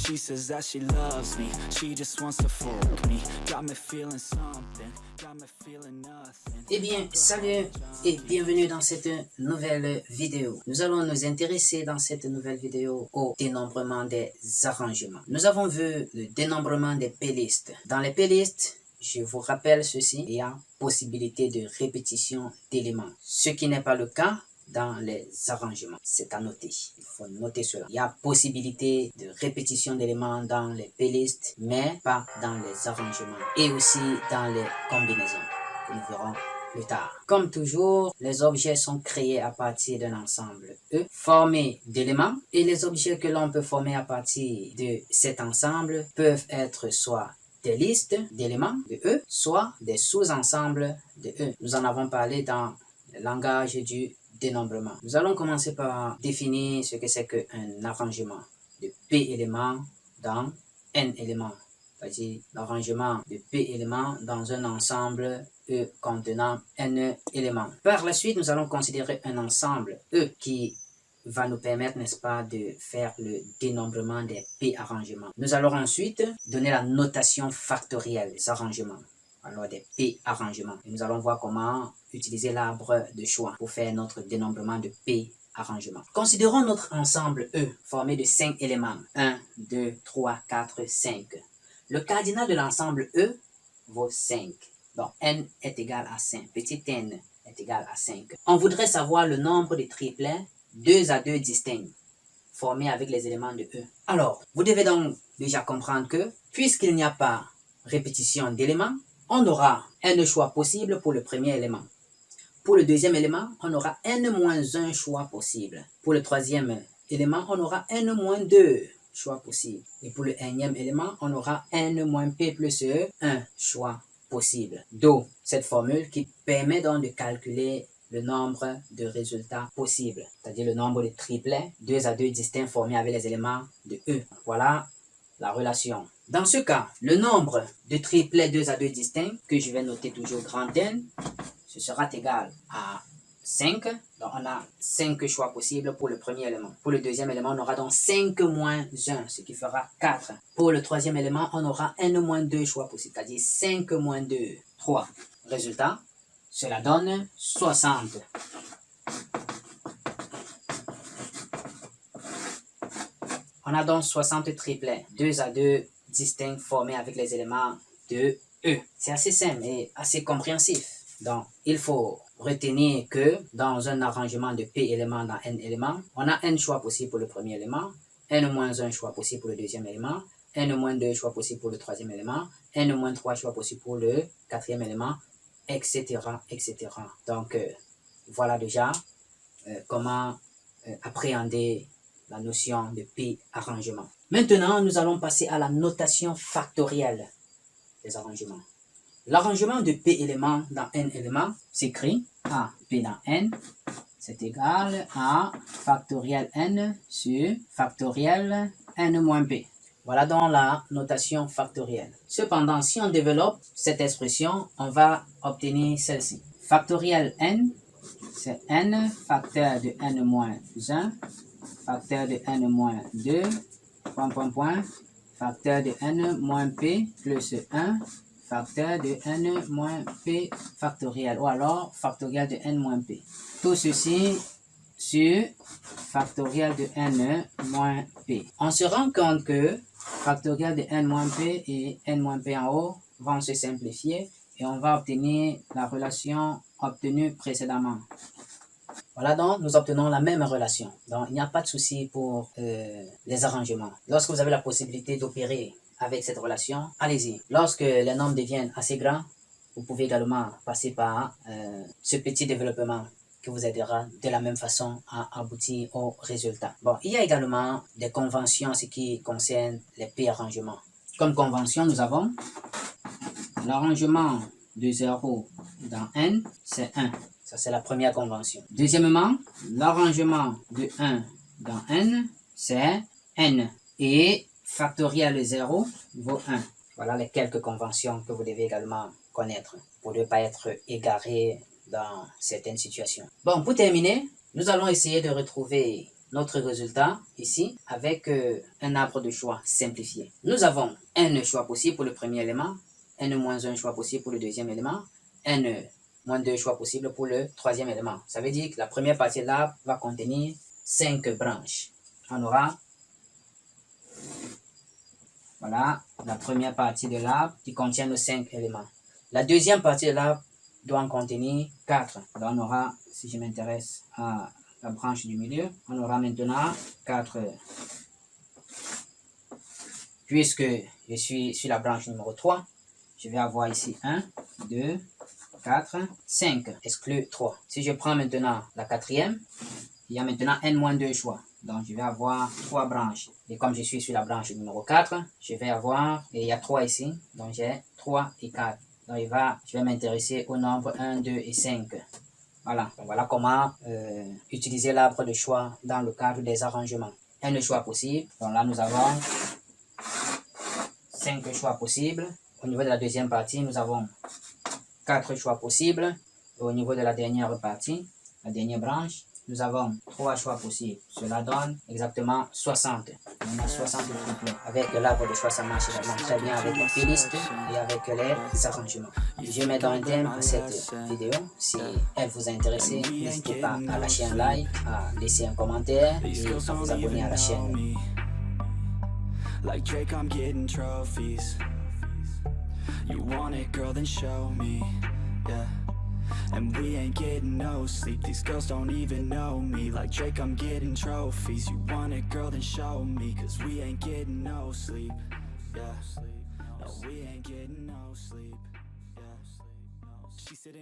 She says that she loves me, she just wants to fuck me. Got me feeling something, got me feeling nothing. Eh bien, salut et bienvenue dans cette nouvelle vidéo. Nous allons nous intéresser dans cette nouvelle vidéo au dénombrement des arrangements. Nous avons vu le dénombrement des playlists. Dans les playlists, je vous rappelle ceci, il y a possibilité de répétition d'éléments. Ce qui n'est pas le cas dans les arrangements. C'est à noter. Il faut noter cela. Il y a possibilité de répétition d'éléments dans les playlists, mais pas dans les arrangements. Et aussi dans les combinaisons, que nous verrons plus tard. Comme toujours, les objets sont créés à partir d'un ensemble E formé d'éléments, et les objets que l'on peut former à partir de cet ensemble peuvent être soit des listes d'éléments de E, soit des sous-ensembles de E. Nous en avons parlé dans le langage du dénombrement. Nous allons commencer par définir ce que c'est qu'un arrangement de P éléments dans N éléments, c'est-à-dire l'arrangement de P éléments dans un ensemble E contenant N éléments. Par la suite, nous allons considérer un ensemble E qui va nous permettre, n'est-ce pas, de faire le dénombrement des P arrangements. Nous allons ensuite donner la notation factorielle des arrangements, alors des P arrangements. Et nous allons voir comment utiliser l'arbre de choix pour faire notre dénombrement de P arrangements. Considérons notre ensemble E formé de 5 éléments. 1, 2, 3, 4, 5. Le cardinal de l'ensemble E vaut 5. Donc, n est égal à 5. Petit n est égal à 5. On voudrait savoir le nombre de triplets 2 à 2 distincts formés avec les éléments de E. Alors, vous devez donc déjà comprendre que, puisqu'il n'y a pas répétition d'éléments, on aura n choix possibles pour le premier élément. Pour le deuxième élément, on aura n-1 choix possible. Pour le troisième élément, on aura n-2 choix possibles. Et pour le énième élément, on aura n-p plus e, 1 choix possible. D'où cette formule qui permet donc de calculer le nombre de résultats possibles, c'est-à-dire le nombre de triplets 2 à 2 distincts formés avec les éléments de E. Voilà la relation. Dans ce cas, le nombre de triplets 2 à 2 distincts, que je vais noter toujours grand N, ce sera égal à 5. Donc, on a 5 choix possibles pour le premier élément. Pour le deuxième élément, on aura donc 5 moins 1, ce qui fera 4. Pour le troisième élément, on aura n-2 choix possibles, c'est-à-dire 5 moins 2, 3. Résultat, cela donne 60. On a donc 60 triplets, 2 à 2 distincts formés avec les éléments de E. C'est assez simple et assez compréhensif. Donc, il faut retenir que dans un arrangement de P éléments dans N éléments, on a N choix possibles pour le premier élément, N-1 choix possible pour le deuxième élément, N-2 choix possibles pour le troisième élément, N-3 choix possibles pour le quatrième élément, etc. etc. Donc, voilà déjà comment appréhender la notion de P arrangement. Maintenant, nous allons passer à la notation factorielle des arrangements. L'arrangement de P éléments dans N éléments s'écrit A P dans N, c'est égal à factoriel N sur factoriel N moins P. Voilà donc la notation factorielle. Cependant, si on développe cette expression, on va obtenir celle-ci. Factoriel N, c'est N facteur de N moins 1, facteur de N moins 2, facteur de N moins P plus 1, facteur de n moins p factoriel, ou alors factoriel de n moins p. Tout ceci sur factoriel de n moins p. On se rend compte que factoriel de n moins p et n moins p en haut vont se simplifier et on va obtenir la relation obtenue précédemment. Voilà donc, nous obtenons la même relation. Donc, il n'y a pas de souci pour les arrangements. Lorsque vous avez la possibilité d'opérer avec cette relation, allez-y. Lorsque les nombres deviennent assez grands, vous pouvez également passer par ce petit développement qui vous aidera de la même façon à aboutir au résultat. Bon, il y a également des conventions en ce qui concerne les P-arrangements. Comme convention, nous avons l'arrangement de 0 dans N, c'est 1. Ça, c'est la première convention. Deuxièmement, l'arrangement de 1 dans N, c'est N. Et factoriel de 0 vaut 1. Voilà les quelques conventions que vous devez également connaître pour ne pas être égaré dans certaines situations. Bon, pour terminer, nous allons essayer de retrouver notre résultat ici avec un arbre de choix simplifié. Nous avons n choix possibles pour le premier élément, n-1 choix possible pour le deuxième élément, n-2 choix possibles pour le troisième élément. Ça veut dire que la première partie de l'arbre va contenir 5 branches. On aura, voilà, la première partie de l'arbre qui contient nos 5 éléments. La deuxième partie de l'arbre doit en contenir 4. Donc on aura, si je m'intéresse à la branche du milieu, on aura maintenant 4. Puisque je suis sur la branche numéro 3, je vais avoir ici 1, 2, 4, 5, exclu 3. Si je prends maintenant la quatrième, il y a maintenant n-2 choix. Donc je vais avoir 3 branches. Et comme je suis sur la branche numéro 4, je vais avoir, et il y a 3 ici, donc j'ai 3 et 4. Donc je vais m'intéresser au nombre 1, 2 et 5. Voilà, donc voilà comment utiliser l'arbre de choix dans le cadre des arrangements. Un choix possible, donc là nous avons 5 choix possibles. Au niveau de la deuxième partie, nous avons 4 choix possibles. Et au niveau de la dernière partie, la dernière branche, nous avons 3 choix possibles. Cela donne exactement 60. On a 60 couplets. Avec l'arbre de choix, ça marche vraiment très bien avec la playlist et avec les arrangements. Je mets dans un thème à cette vidéo. Si elle vous a intéressé, n'hésitez pas à lâcher un like, à laisser un commentaire et à vous abonner à la chaîne. Like Drake, I'm getting trophies. You want it, girl, then show me. Yeah. And we ain't getting no sleep. These girls don't even know me. Like Drake, I'm getting trophies. You want it, girl, then show me. Cause we ain't getting no sleep. Yeah. No, we ain't getting no sleep. Yeah. She's sitting